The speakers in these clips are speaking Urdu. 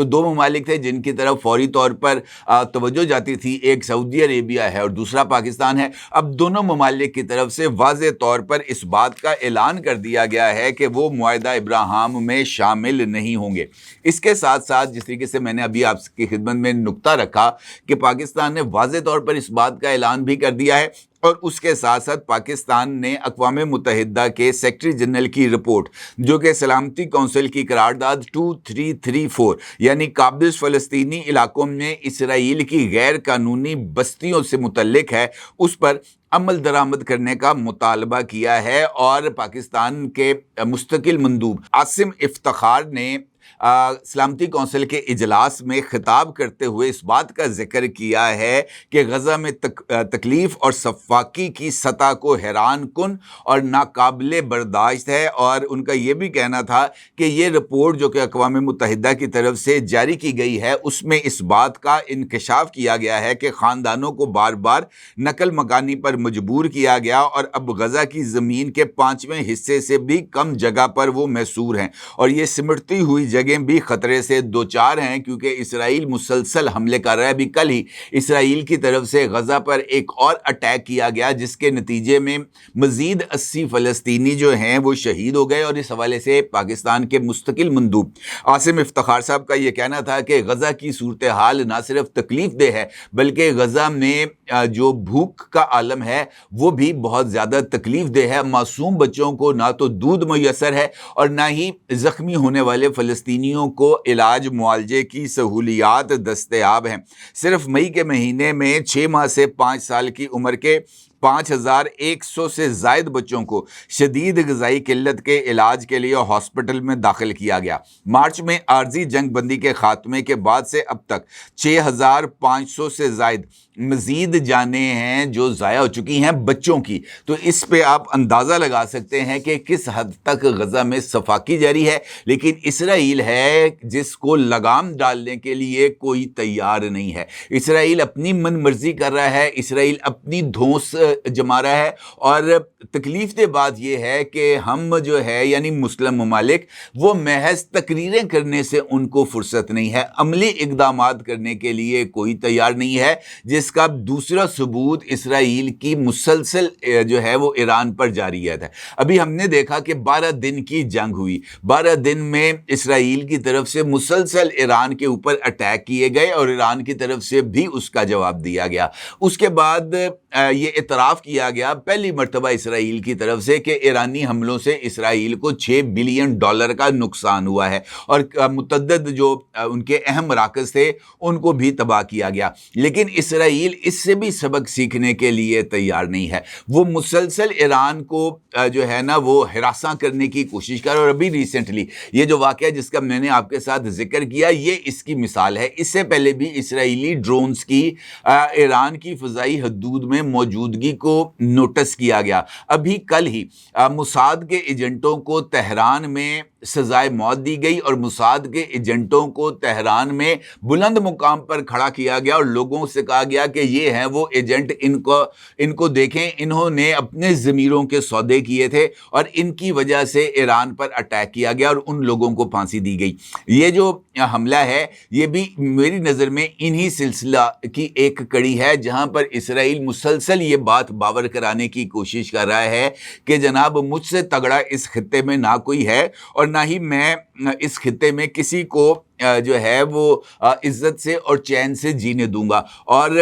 تو دو ممالک تھے جن کی طرف فوری طور پر توجہ جاتی تھی، ایک سعودی عربیہ ہے اور دوسرا پاکستان ہے۔ اب دونوں ممالک کی طرف سے واضح طور پر اس بات کا اعلان کر دیا گیا ہے کہ وہ معاہدہ ابراہیم میں شامل نہیں ہوں گے۔ اس کے ساتھ ساتھ جس طریقے سے میں نے ابھی آپ کی خدمت میں نکتہ رکھا کہ پاکستان نے واضح طور پر اس بات کا اعلان بھی کر دیا ہے، اور اس کے ساتھ ساتھ پاکستان نے اقوام متحدہ کے سیکرٹری جنرل کی رپورٹ، جو کہ سلامتی کونسل کی قرارداد 2334 یعنی قابض فلسطینی علاقوں میں اسرائیل کی غیر قانونی بستیوں سے متعلق ہے، اس پر عمل درآمد کرنے کا مطالبہ کیا ہے۔ اور پاکستان کے مستقل مندوب عاصم افتخار نے سلامتی کونسل کے اجلاس میں خطاب کرتے ہوئے اس بات کا ذکر کیا ہے کہ غزہ میں تکلیف اور صفاقی کی سطح کو حیران کن اور ناقابل برداشت ہے، اور ان کا یہ بھی کہنا تھا کہ یہ رپورٹ جو کہ اقوام متحدہ کی طرف سے جاری کی گئی ہے، اس میں اس بات کا انکشاف کیا گیا ہے کہ خاندانوں کو بار بار نقل مکانی پر مجبور کیا گیا، اور اب غزہ کی زمین کے 5ویں حصے سے بھی کم جگہ پر وہ محصور ہیں، اور یہ سمٹتی ہوئی جگہیں بھی خطرے سے دوچار ہیں، کیونکہ اسرائیل مسلسل حملے کر رہا ہے۔ ابھی کل ہی اسرائیل کی طرف سے غزہ پر ایک اور اٹیک کیا گیا، جس کے نتیجے میں مزید 80 فلسطینی جو ہیں وہ شہید ہو گئے، اور اس حوالے سے پاکستان کے مستقل مندوب عاصم افتخار صاحب کا یہ کہنا تھا کہ غزہ کی صورتحال نہ صرف تکلیف دہ ہے، بلکہ غزہ میں جو بھوک کا عالم ہے وہ بھی بہت زیادہ تکلیف دہ ہے۔ معصوم بچوں کو نہ تو دودھ میسر ہے، اور نہ ہی زخمی ہونے والے فلسطینیوں کو علاج معالجے کی سہولیات دستیاب ہیں۔ صرف مئی کے مہینے میں 6 ماہ سے 5 سال کی عمر کے 5100 سے زائد بچوں کو شدید غذائی قلت کے علاج کے لیے ہاسپٹل میں داخل کیا گیا۔ مارچ میں عارضی جنگ بندی کے خاتمے کے بعد سے اب تک 6500 سے زائد مزید جانیں ہیں جو ضائع ہو چکی ہیں بچوں کی۔ تو اس پہ آپ اندازہ لگا سکتے ہیں کہ کس حد تک غزہ میں صفاقی جاری ہے، لیکن اسرائیل ہے جس کو لگام ڈالنے کے لیے کوئی تیار نہیں ہے۔ اسرائیل اپنی من مرضی کر رہا ہے، اسرائیل اپنی دھونس جما رہا ہے، اور تکلیف دہ بات یہ ہے کہ ہم جو ہے یعنی مسلم ممالک وہ محض تقریریں کرنے سے ان کو فرصت نہیں ہے، عملی اقدامات کرنے کے لیے کوئی تیار نہیں ہے، جس کا دوسرا ثبوت اسرائیل کی مسلسل جو ہے وہ ایران پر جاریت ہے۔ ابھی ہم نے دیکھا کہ 12 دن کی جنگ ہوئی، 12 دن میں اسرائیل کی طرف سے مسلسل ایران کے اوپر اٹیک کیے گئے، اور ایران کی طرف سے بھی اس کا جواب دیا گیا۔ اس کے بعد یہ اعتراف کیا گیا پہلی مرتبہ اسرائیل کی طرف سے کہ ایرانی حملوں سے اسرائیل کو $6 بلین کا نقصان ہوا ہے، اور متعدد جو ان کے اہم مراکز تھے ان کو بھی تباہ کیا گیا۔ لیکن اسرائیل اس سے بھی سبق سیکھنے کے لیے تیار نہیں ہے، وہ مسلسل ایران کو جو ہے نا وہ ہراساں کرنے کی کوشش کر، اور ابھی ریسنٹلی یہ جو واقعہ جس کا میں نے آپ کے ساتھ ذکر کیا یہ اس کی مثال ہے۔ اس سے پہلے بھی اسرائیلی ڈرونز کی ایران کی فضائی حدود میں موجودگی کو نوٹس کیا گیا۔ ابھی کل ہی موساد کے ایجنٹوں کو تہران میں سزائے موت دی گئی، اور موساد کے ایجنٹوں کو تہران میں بلند مقام پر کھڑا کیا گیا، اور لوگوں سے کہا گیا کہ یہ ہیں وہ ایجنٹ، ان کو دیکھیں، انہوں نے اپنے ضمیروں کے سودے کیے تھے، اور ان کی وجہ سے ایران پر اٹیک کیا گیا اور ان لوگوں کو پھانسی دی گئی۔ یہ جو حملہ ہے یہ بھی میری نظر میں انہی سلسلہ کی ایک کڑی ہے، جہاں پر اسرائیل مسلسل یہ بات باور کرانے کی کوشش کر رہا ہے کہ جناب مجھ سے تگڑا اس خطے میں نہ کوئی ہے، اور نہ ہی میں اس خطے میں کسی کو جو ہے وہ عزت سے اور چین سے جینے دوں گا، اور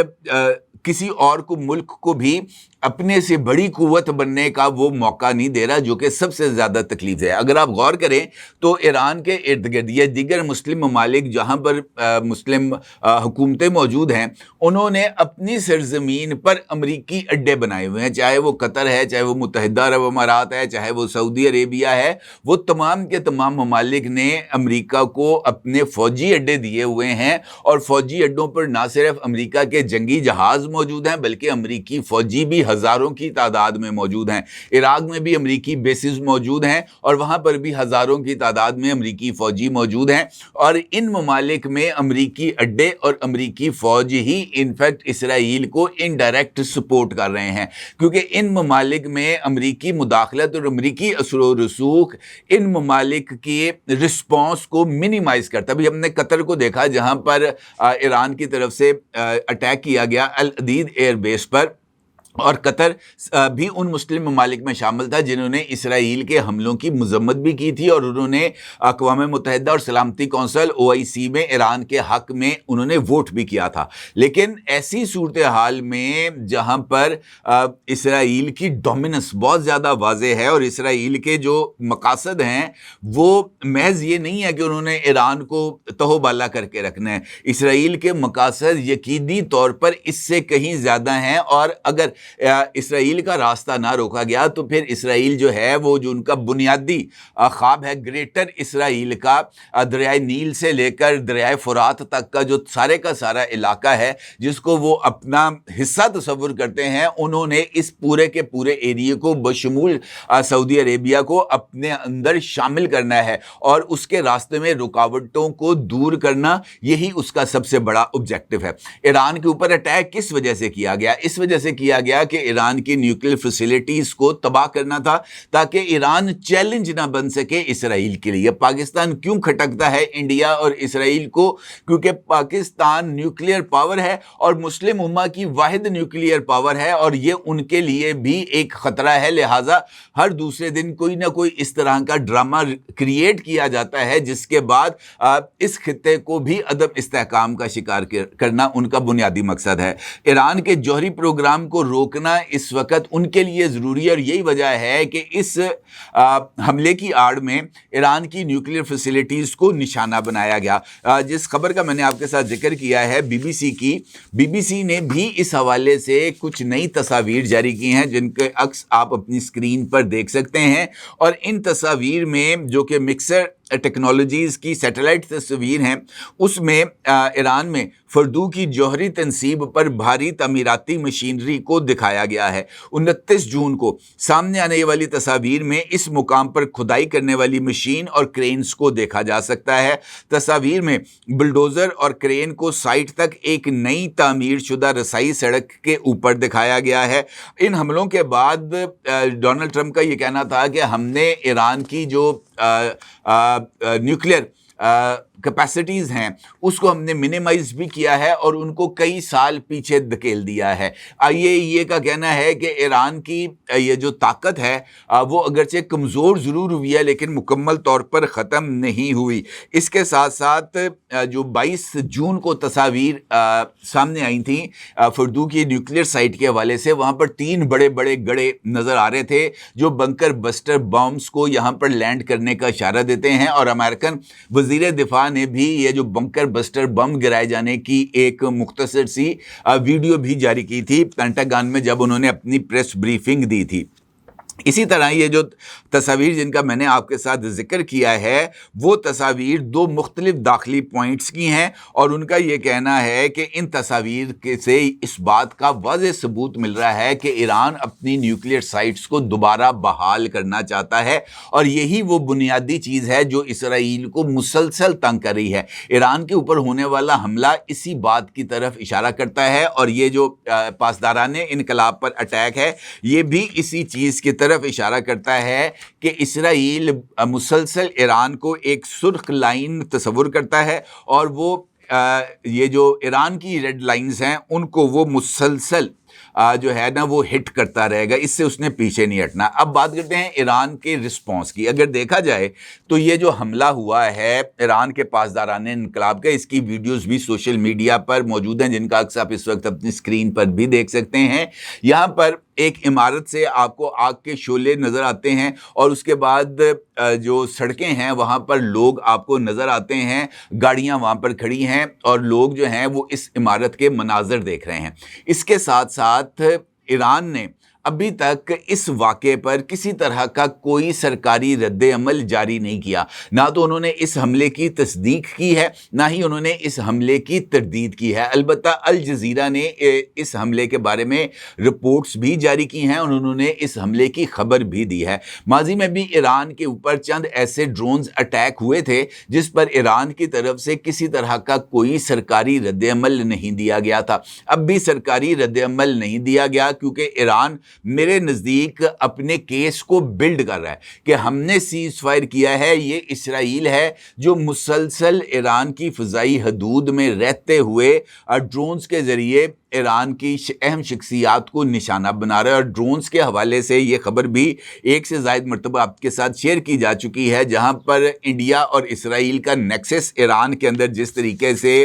کسی اور کو ملک کو بھی اپنے سے بڑی قوت بننے کا وہ موقع نہیں دے رہا، جو کہ سب سے زیادہ تکلیف ہے۔ اگر آپ غور کریں تو ایران کے ارد گرد یا دیگر مسلم ممالک جہاں پر مسلم حکومتیں موجود ہیں، انہوں نے اپنی سرزمین پر امریکی اڈے بنائے ہوئے ہیں، چاہے وہ قطر ہے، چاہے وہ متحدہ عرب امارات ہے، چاہے وہ سعودی عربیہ ہے، وہ تمام کے تمام ممالک نے امریکہ کو اپنے فوجی اڈے دیے ہوئے ہیں، اور فوجی اڈوں پر نہ صرف امریکہ کے جنگی جہاز موجود ہیں بلکہ امریکی فوجی بھی ہزاروں کی تعداد میں موجود ہیں۔ عراق میں بھی امریکی بیسز موجود ہیں اور وہاں پر بھی ہزاروں کی تعداد میں امریکی فوجی موجود ہیں، اور ان ممالک میں امریکی اڈے اور امریکی فوج ہی انفیکٹ اسرائیل کو انڈائریکٹ سپورٹ کر رہے ہیں، کیونکہ ان ممالک میں امریکی مداخلت اور امریکی اثر و رسوخ ان ممالک کی رسپانس کو منیمائز کرتا ہے۔ ابھی ہم نے قطر کو دیکھا جہاں پر ایران کی طرف سے اٹیک کیا گیا العدید ایئر بیس پر، اور قطر بھی ان مسلم ممالک میں شامل تھا جنہوں نے اسرائیل کے حملوں کی مذمت بھی کی تھی، اور انہوں نے اقوام متحدہ اور سلامتی کونسل OIC میں ایران کے حق میں انہوں نے ووٹ بھی کیا تھا۔ لیکن ایسی صورتحال میں جہاں پر اسرائیل کی ڈومیننس بہت زیادہ واضح ہے اور اسرائیل کے جو مقاصد ہیں وہ محض یہ نہیں ہے کہ انہوں نے ایران کو تہو بالا کر کے رکھنا ہے، اسرائیل کے مقاصد یقینی طور پر اس سے کہیں زیادہ ہیں، اور اگر اسرائیل کا راستہ نہ روکا گیا تو پھر اسرائیل جو ہے وہ جو ان کا بنیادی خواب ہے گریٹر اسرائیل کا، دریائے نیل سے لے کر دریائے فرات تک کا جو سارے کا سارا علاقہ ہے جس کو وہ اپنا حصہ تصور کرتے ہیں، انہوں نے اس پورے کے پورے ایریے کو بشمول سعودی عربیہ کو اپنے اندر شامل کرنا ہے، اور اس کے راستے میں رکاوٹوں کو دور کرنا یہی اس کا سب سے بڑا آبجیکٹو ہے۔ ایران کے اوپر اٹیک کس وجہ سے کیا گیا؟ اس وجہ سے کیا گیا کہ ایران کی نیوکلیئر فیسلٹیز کو تباہ کرنا تھا تاکہ ایران چیلنج نہ بن سکے اسرائیل کے لیے۔ پاکستان کیوں کھٹکتا ہے انڈیا اور اسرائیل کو؟ کیونکہ پاکستان نیوکلیئر پاور ہے اور مسلم امہ کی واحد نیوکلیئر پاور ہے، اور یہ ان کے لیے بھی ایک خطرہ ہے، لہٰذا ہر دوسرے دن کوئی نہ کوئی اس طرح کا ڈرامہ کریٹ کیا جاتا ہے جس کے بعد اس خطے کو بھی عدم استحکام کا شکار کرنا ان کا بنیادی مقصد ہے۔ ایران کے جوہری پروگرام کو روکنا اس وقت ان کے لیے ضروری ہے، اور یہی وجہ ہے کہ اس حملے کی آڑ میں ایران کی نیوکلیئر فیسلٹیز کو نشانہ بنایا گیا۔ جس خبر کا میں نے آپ کے ساتھ ذکر کیا ہے بی بی سی نے بھی اس حوالے سے کچھ نئی تصاویر جاری کی ہیں جن کے عکس آپ اپنی اسکرین پر دیکھ سکتے ہیں، اور ان تصاویر میں جو کہ مکسر ٹیکنالوجیز کی سیٹلائٹ تصویر ہیں اس میں ایران میں فردو کی جوہری تنصیب پر بھاری تعمیراتی مشینری کو دکھایا گیا ہے۔ 29 جون کو سامنے آنے والی تصاویر میں اس مقام پر کھدائی کرنے والی مشین اور کرینز کو دیکھا جا سکتا ہے۔ تصاویر میں بلڈوزر اور کرین کو سائٹ تک ایک نئی تعمیر شدہ رسائی سڑک کے اوپر دکھایا گیا ہے۔ ان حملوں کے بعد ڈونلڈ ٹرمپ کا یہ کہنا تھا کہ ہم نے ایران کی جو نیوکلیئر کیپیسٹیز ہیں اس کو ہم نے منیمائز بھی کیا ہے اور ان کو کئی سال پیچھے دھکیل دیا ہے۔ یہ کا کہنا ہے کہ ایران کی یہ جو طاقت ہے وہ اگرچہ کمزور ضرور ہوئی ہے لیکن مکمل طور پر ختم نہیں ہوئی۔ اس کے ساتھ ساتھ جو 22 جون کو تصاویر سامنے آئی تھیں فردو کی نیوکلیئر سائٹ کے حوالے سے، وہاں پر 3 بڑے بڑے گڑھے نظر آ رہے تھے جو بنکر بسٹر بمز کو یہاں پر لینڈ کرنے کا اشارہ دیتے ہیں، اور امریکن وزیر دفاع نے بھی یہ جو بنکر بسٹر بم گرائے جانے کی ایک مختصر سی ویڈیو بھی جاری کی تھی پینٹاگن میں جب انہوں نے اپنی پریس بریفنگ دی تھی۔ اسی طرح یہ جو تصاویر جن کا میں نے آپ کے ساتھ ذکر کیا ہے وہ تصاویر 2 مختلف داخلی پوائنٹس کی ہیں، اور ان کا یہ کہنا ہے کہ ان تصاویر سے اس بات کا واضح ثبوت مل رہا ہے کہ ایران اپنی نیوکلیئر سائٹس کو دوبارہ بحال کرنا چاہتا ہے، اور یہی وہ بنیادی چیز ہے جو اسرائیل کو مسلسل تنگ کر رہی ہے۔ ایران کے اوپر ہونے والا حملہ اسی بات کی طرف اشارہ کرتا ہے، اور یہ جو پاسداران انقلاب پر اٹیک ہے یہ بھی اسی چیز کی طرف اشارہ کرتا ہے کہ اسرائیل مسلسل ایران کو ایک سرخ لائن تصور کرتا ہے، اور وہ یہ جو ایران کی ریڈ لائنز ہیں ان کو وہ مسلسل جو ہے نا وہ ہٹ کرتا رہے گا، اس سے اس نے پیچھے نہیں ہٹنا۔ اب بات کرتے ہیں ایران کے رسپانس کی۔ اگر دیکھا جائے تو یہ جو حملہ ہوا ہے ایران کے پاسداران انقلاب کا، اس کی ویڈیوز بھی سوشل میڈیا پر موجود ہیں جن کا عکس آپ اس وقت اپنی اسکرین پر بھی دیکھ سکتے ہیں۔ یہاں پر ایک عمارت سے آپ کو آگ کے شعلے نظر آتے ہیں، اور اس کے بعد جو سڑکیں ہیں وہاں پر لوگ آپ کو نظر آتے ہیں، گاڑیاں وہاں پر کھڑی ہیں اور لوگ جو ہیں وہ اس عمارت کے مناظر دیکھ رہے ہیں۔ اس کے ساتھ ساتھ ایران نے ابھی تک اس واقعے پر کسی طرح کا کوئی سرکاری رد عمل جاری نہیں کیا. نہ تو انہوں نے اس حملے کی تصدیق کی ہے، نہ ہی انہوں نے اس حملے کی تردید کی ہے. البتہ الجزیرہ نے اس حملے کے بارے میں رپورٹس بھی جاری کی ہیں اور انہوں نے اس حملے کی خبر بھی دی ہے. ماضی میں بھی ایران کے اوپر چند ایسے ڈرونز اٹیک ہوئے تھے جس پر ایران کی طرف سے کسی طرح کا کوئی سرکاری رد عمل نہیں دیا گیا تھا. اب بھی سرکاری رد عمل نہیں دیا گیا کیونکہ ایران میرے نزدیک اپنے کیس کو بلڈ کر رہا ہے کہ ہم نے سیز فائر کیا ہے. یہ اسرائیل ہے جو مسلسل ایران کی فضائی حدود میں رہتے ہوئے ڈرونز کے ذریعے ایران کی اہم شخصیات کو نشانہ بنا رہا ہے. اور ڈرونز کے حوالے سے یہ خبر بھی ایک سے زائد مرتبہ آپ کے ساتھ شیئر کی جا چکی ہے، جہاں پر انڈیا اور اسرائیل کا نیکسس ایران کے اندر جس طریقے سے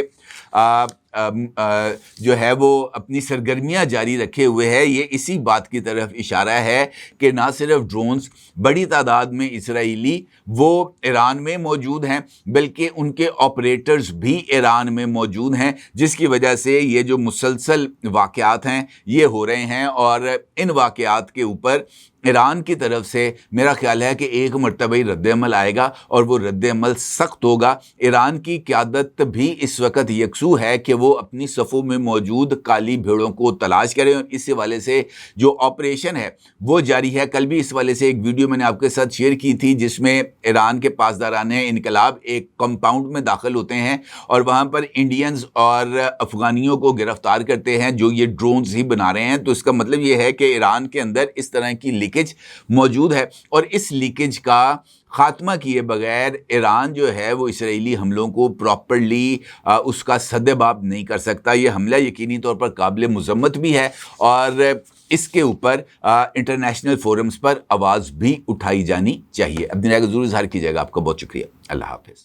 جو ہے وہ اپنی سرگرمیاں جاری رکھے ہوئے ہے، یہ اسی بات کی طرف اشارہ ہے کہ نہ صرف ڈرونز بڑی تعداد میں اسرائیلی وہ ایران میں موجود ہیں بلکہ ان کے آپریٹرز بھی ایران میں موجود ہیں، جس کی وجہ سے یہ جو مسلسل واقعات ہیں یہ ہو رہے ہیں. اور ان واقعات کے اوپر ایران کی طرف سے میرا خیال ہے کہ ایک مرتبہ رد عمل آئے گا اور وہ رد عمل سخت ہوگا. ایران کی قیادت بھی اس وقت یکسو ہے کہ وہ اپنی صفوں میں موجود کالی بھیڑوں کو تلاش کریں، اور اس حوالے سے جو آپریشن ہے وہ جاری ہے. کل بھی اس حوالے سے ایک ویڈیو میں نے آپ کے ساتھ شیئر کی تھی جس میں ایران کے پاسداران انقلاب ایک کمپاؤنڈ میں داخل ہوتے ہیں اور وہاں پر انڈینز اور افغانیوں کو گرفتار کرتے ہیں جو یہ ڈرونز ہی بنا رہے ہیں. تو اس کا مطلب یہ ہے کہ ایران کے اندر اس طرح کی لیکیج موجود ہے، اور اس لیکیج کا خاتمہ کیے بغیر ایران جو ہے وہ اسرائیلی حملوں کو پراپرلی اس کا سدباب نہیں کر سکتا. یہ حملہ یقینی طور پر قابل مذمت بھی ہے اور اس کے اوپر انٹرنیشنل فورمز پر آواز بھی اٹھائی جانی چاہیے. اپنی رائے کو ضرور اظہار کیجیے گا. آپ کا بہت شکریہ. اللہ حافظ.